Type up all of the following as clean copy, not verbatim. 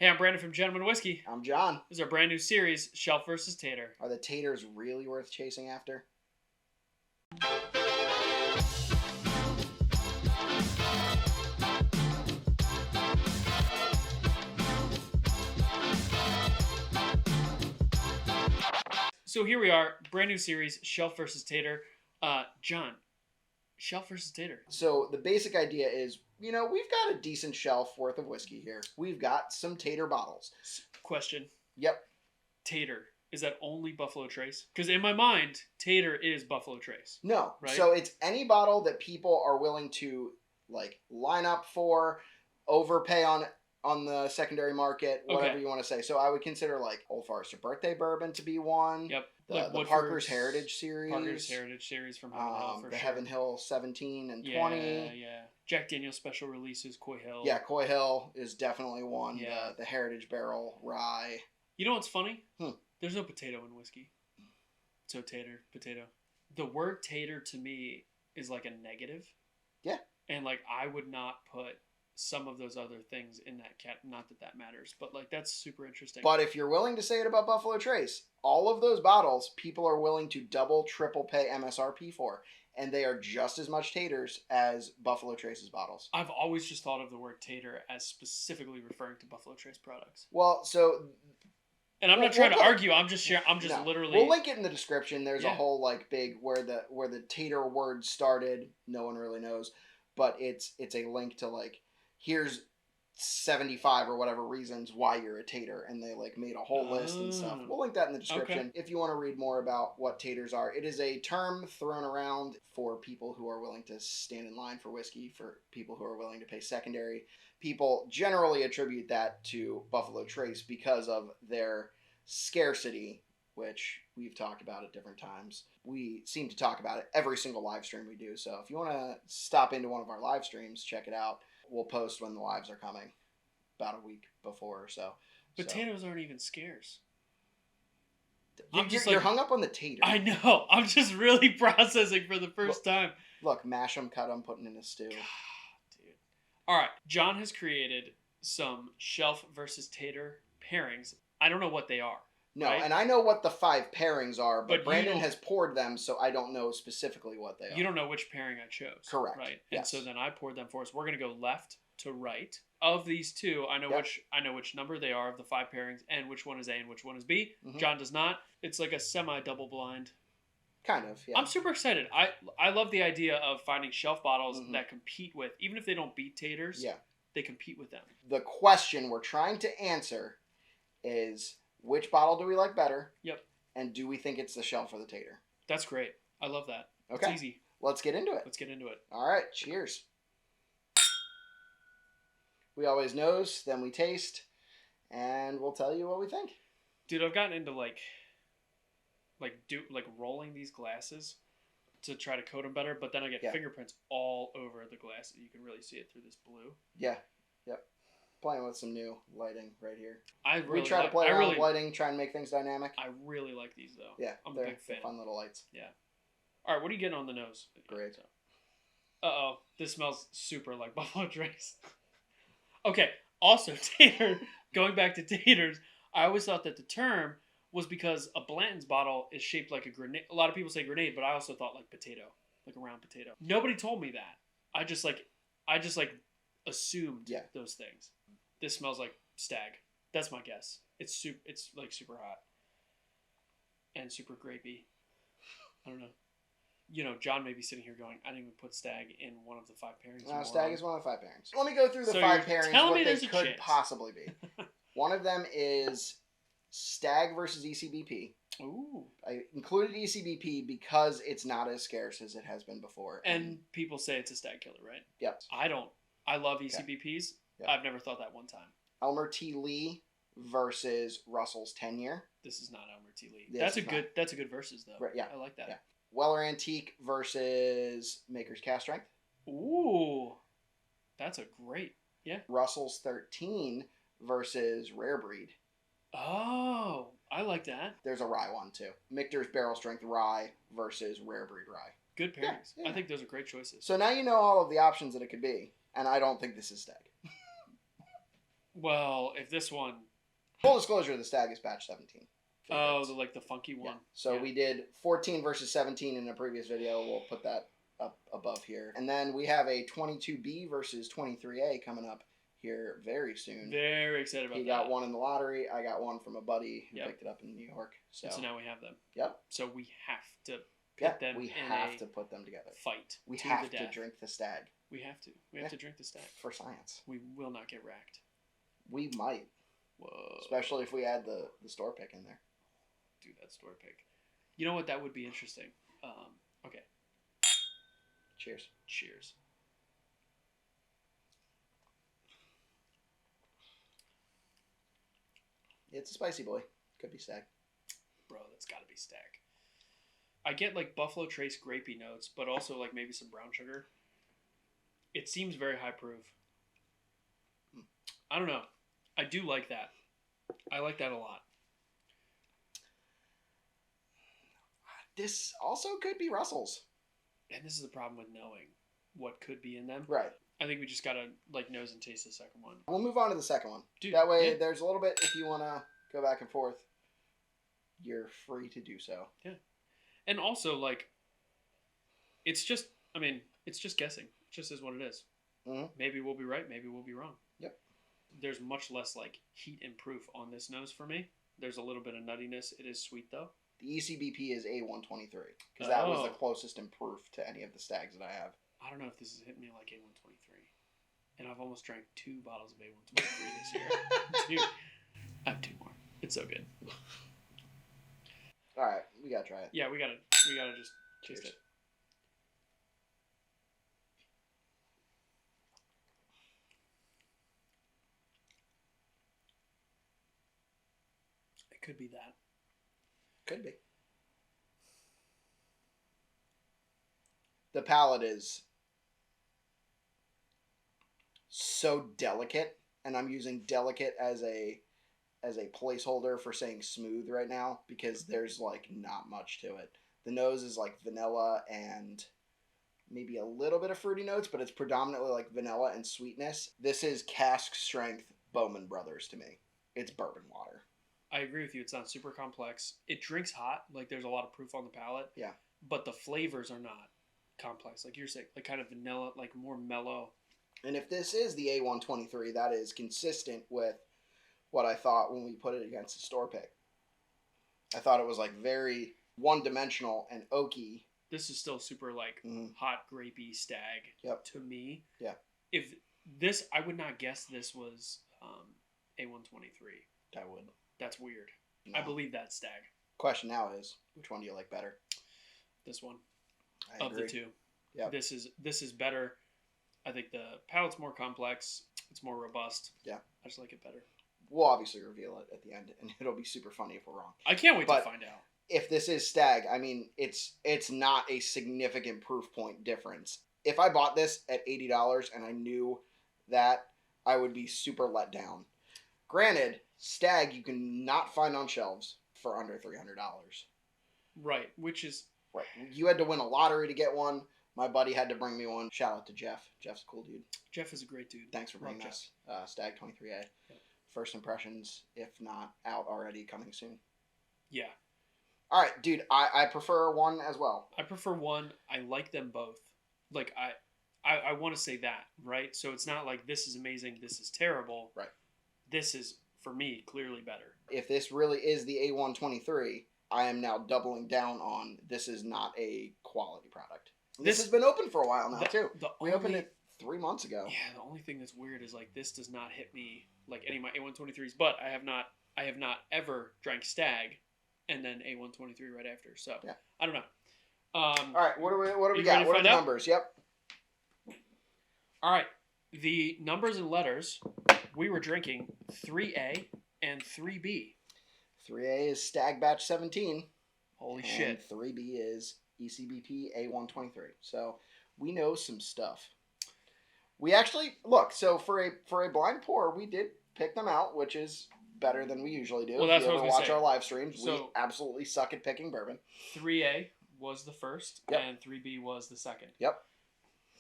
Hey, I'm Brandon from Gentleman Whiskey. I'm John. This is our brand new series, Shelf versus Tater. Are the taters really worth chasing after? So here we are, brand new series, Shelf versus Tater. John, Shelf versus Tater. So the basic idea is, we've got a decent shelf worth of whiskey here. We've got some tater bottles. Question. Yep. Tater. Is that only Buffalo Trace? Because in my mind, Tater is Buffalo Trace. No. Right? So it's any bottle that people are willing to line up for, overpay on the secondary market, whatever you want to say. So I would consider Old Forester Birthday Bourbon to be one. Yep. The Parker's Heritage Series. Parker's Heritage Series from Heaven Hill, for the sure. Heaven Hill 17 and 20. Yeah. Jack Daniel's special releases, Coy Hill. Yeah, Coy Hill is definitely one. Yeah. The Heritage Barrel Rye. You know what's funny? Hmm. There's no potato in whiskey. So tater, potato. The word tater to me is like a negative. Yeah. And I would not put some of those other things in that cat. Not that that matters, but that's super interesting. But if you're willing to say it about Buffalo Trace, all of those bottles people are willing to double, triple pay MSRP for. And they are just as much taters as Buffalo Trace's bottles. I've always just thought of the word tater as specifically referring to Buffalo Trace products. Well, so... And I'm not trying to argue. I'm just sharing. I'm just no. literally. We'll link it in the description. There's a whole big where the tater word started. No one really knows, but it's a link to here's 75 or whatever reasons why you're a tater, and they made a whole list and stuff. We'll link that in the description if you want to read more about what taters are. It is a term thrown around for people who are willing to stand in line for whiskey, for people who are willing to pay secondary. People generally attribute that to Buffalo Trace because of their scarcity, which we've talked about at different times. We seem to talk about it every single live stream we do. So if you want to stop into one of our live streams, check it out. We'll post when the lives are coming, about a week before or so. Potatoes aren't even scarce. You're hung up on the tater. I know. I'm just really processing for the first time. Look, mash them, cut them, put them in a stew. God, dude. All right. John has created some shelf versus tater pairings. I don't know what they are. No, right? And I know what the 5 pairings are, but Brandon has has poured them, so I don't know specifically what they are. You don't know which pairing I chose. Correct. Right? Yes. And so then I poured them for us. We're going to go left to right. Of these two, I know which number they are of the 5 pairings, and which one is A and which one is B. Mm-hmm. John does not. It's like a semi-double blind. Kind of, yeah. I'm super excited. I love the idea of finding shelf bottles that compete with, even if they don't beat taters, they compete with them. The question we're trying to answer is, which bottle do we like better? Yep. And do we think it's the shelf or the tater? That's great. I love that. Okay. It's easy. Let's get into it. All right. Cheers. We always nose, then we taste, and we'll tell you what we think. Dude, I've gotten into rolling these glasses to try to coat them better, but then I get fingerprints all over the glass. You can really see it through this blue. Yeah. Yep. Playing with some new lighting right here. We try to play around with lighting, try and make things dynamic. I really like these though. Yeah, I'm a big fan. Fun little lights. Yeah. All right, what are you getting on the nose? Great. Uh-oh, this smells super like Buffalo Trace. Okay, also tater. Going back to taters, I always thought that the term was because a Blanton's bottle is shaped like a grenade. A lot of people say grenade, but I also thought like potato, like a round potato. Nobody told me that. I just assumed those things. This smells like stag. That's my guess. It's super hot and super grapey. I don't know. John may be sitting here going, I didn't even put stag in one of the 5 pairings. No, stag is one of the 5 pairings. Let me go through the 5 pairings, what they could possibly be. One of them is stag versus ECBP. Ooh. I included ECBP because it's not as scarce as it has been before. And people say it's a stag killer, right? Yep. I love ECBPs. Yep. I've never thought that one time. Elmer T. Lee versus Russell's 10-year. This is not Elmer T. Lee. That's a good versus though. Right, yeah. I like that. Yeah. Weller Antique versus Maker's Cast Strength. Ooh. That's a great. Yeah. Russell's 13 versus Rare Breed. Oh, I like that. There's a rye one too. Michter's Barrel Strength Rye versus Rare Breed Rye. Good pairings. Yeah. I think those are great choices. So now you know all of the options that it could be, and I don't think this is stag. Well, if this one... Full disclosure, the Stag is batch 17. Oh, the funky one. Yeah. So we did 14 versus 17 in a previous video. We'll put that up above here. And then we have a 22B versus 23A coming up here very soon. Very excited about that. He got one in the lottery. I got one from a buddy who picked it up in New York. So now we have them. Yep. So we have to put them we in have to put them together. Fight. We have to drink the Stag. We have to. We have to drink the Stag. For science. We will not get racked. We might. Whoa. Especially if we add the store pick in there. Do that store pick. You know what? That would be interesting. Okay. Cheers. Cheers. It's a spicy boy. Could be Stag. Bro, that's got to be Stag. I get like Buffalo Trace grapey notes, but also like maybe some brown sugar. It seems very high proof. I don't know. I do like that. I like that a lot. This also could be Russell's. And this is the problem with knowing what could be in them. Right. I think we just gotta like nose and taste the second one. We'll move on to the second one. Dude, that way there's a little bit, if you want to go back and forth, you're free to do so. Yeah. And also, like, it's just guessing. It just is what it is. Mm-hmm. Maybe we'll be right. Maybe we'll be wrong. Yep. There's much less, like, heat and proof on this nose for me. There's a little bit of nuttiness. It is sweet, though. The ECBP is A123, because that was the closest in proof to any of the Stags that I have. I don't know if this is hitting me like A123. And I've almost drank 2 bottles of A123 this year. Dude, I have 2 more. It's so good. All right, we gotta try it. Yeah, we gotta just taste it. It could be that. Could be. The palate is so delicate, and I'm using delicate as a placeholder for saying smooth right now, because there's like not much to it. The nose is like vanilla and maybe a little bit of fruity notes, but it's predominantly like vanilla and sweetness. This is cask strength Bowman Brothers to me. It's bourbon water. I agree with you. It's not super complex. It drinks hot. Like, there's a lot of proof on the palate. Yeah. But the flavors are not complex. Like you're saying, like kind of vanilla, like more mellow. And if this is the A123, that is consistent with what I thought when we put it against the store pick. I thought it was like very one-dimensional and oaky. This is still super like hot grapey Stag to me. Yeah. If this, I would not guess this was A123. I would. That's weird. No. I believe that's Stag. Question now is, which one do you like better? This one. I of agree. the two. Yeah. This is better. I think the palate's more complex. It's more robust. Yeah. I just like it better. We'll obviously reveal it at the end, and it'll be super funny if we're wrong. I can't wait to find out. If this is Stag, I mean, it's not a significant proof point difference. If I bought this at $80 and I knew that, I would be super let down. Granted, Stag you can not find on shelves for under $300. Right, which is... Right. You had to win a lottery to get one. My buddy had to bring me one. Shout out to Jeff. Jeff's a cool dude. Jeff is a great dude. Thanks for bringing us Stag 23A. Yeah. First impressions, if not out already, coming soon. Yeah. All right, dude. I prefer one as well. I prefer one. I like them both. Like, I want to say that, right? So it's not like this is amazing, this is terrible. Right. This is, for me, clearly better. If this really is the A123, I am now doubling down on this is not a quality product. This has been open for a while now, too. We opened it 3 months ago. Yeah, the only thing that's weird is, like, this does not hit me like any of my A123s, but I have not ever drank Stag and then A123 right after. So, yeah. I don't know. All right, what do we got? What are the numbers? Yep. All right. The numbers and letters, we were drinking 3A and 3B. 3A is Stag Batch 17. Holy shit. 3B is ECBP A123. So we know some stuff. We actually, look, so for a blind pour, we did pick them out, which is better than we usually do. Well, that's if you what I ever was watch gonna our live streams, so, we absolutely suck at picking bourbon. 3A was the first, and 3B was the second. Yep.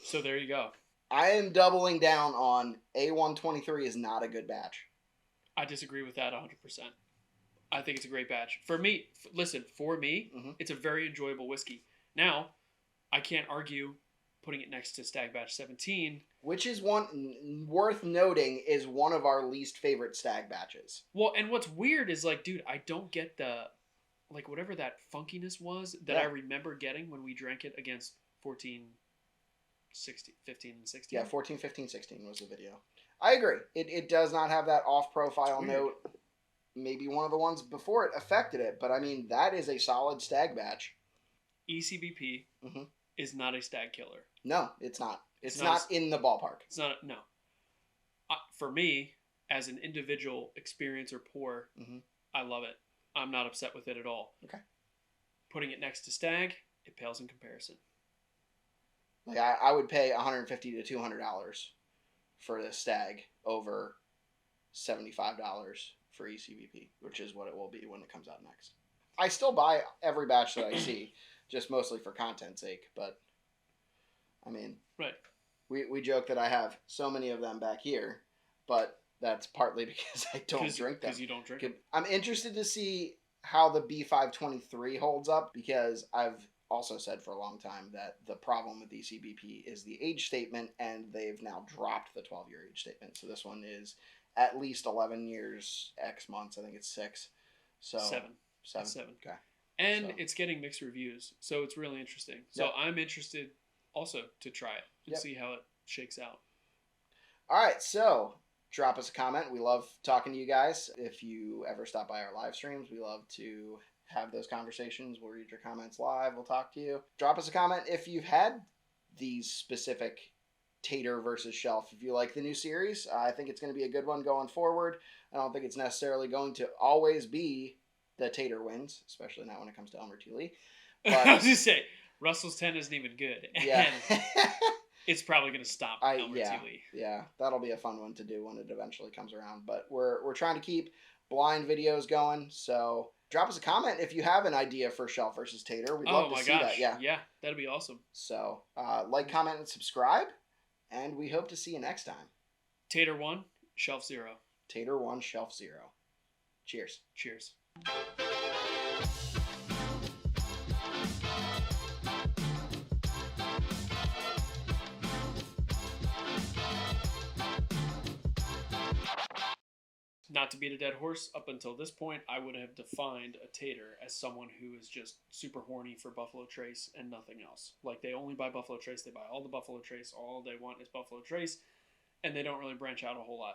So there you go. I am doubling down on A123 is not a good batch. I disagree with that 100%. I think it's a great batch. For me, listen, for me, it's a very enjoyable whiskey. Now, I can't argue putting it next to Stag Batch 17. Which is one worth noting is one of our least favorite stag batches. Well, and what's weird is like, dude, I don't get the, like, whatever that funkiness was that I remember getting when we drank it against 14, 16, 15, and 16. Yeah, 14, 15, 16 was the video. I agree. It does not have that off-profile note. Maybe one of the ones before it affected it, but I mean, that is a solid stag batch. ECBP is not a stag killer. No, it's not. It's not in the ballpark. It's not. No. For me, as an individual experience or pour, I love it. I'm not upset with it at all. Okay. Putting it next to Stag, it pales in comparison. Like I would pay $150 to $200 for this Stag over $75 for ECVP, which is what it will be when it comes out next. I still buy every batch that I see, just mostly for content's sake. But I mean, right. We joke that I have so many of them back here, but that's partly because I don't drink them. Because you don't drink them. I'm interested to see how the B523 holds up, because I've also said for a long time that the problem with ECBP is the age statement, and they've now dropped the 12-year age statement. So this one is at least 11 years, X months. I think it's 6. So 7. Okay. And it's getting mixed reviews, so it's really interesting. So I'm interested also to try it and see how it shakes out. All right, so drop us a comment. We love talking to you guys. If you ever stop by our live streams, we love to have those conversations. We'll read your comments live. We'll talk to you. Drop us a comment if you've had these specific Tater versus Shelf. If you like the new series, I think it's going to be a good one going forward. I don't think it's necessarily going to always be the Tater wins, especially not when it comes to Elmer T. Lee. But I was just say Russell's 10 isn't even good. Yeah. And it's probably going to stop Elmer T. Lee. Yeah, that'll be a fun one to do when it eventually comes around. But we're trying to keep blind videos going, so drop us a comment if you have an idea for Shelf versus Tater. We'd love to see that. Yeah, that'd be awesome. So like, comment, and subscribe, and we hope to see you next time. Tater 1, Shelf 0. Tater 1, Shelf 0. Cheers. Cheers. Not to beat a dead horse, up until this point, I would have defined a Tater as someone who is just super horny for Buffalo Trace and nothing else. Like, they only buy Buffalo Trace, they buy all the Buffalo Trace, all they want is Buffalo Trace, and they don't really branch out a whole lot.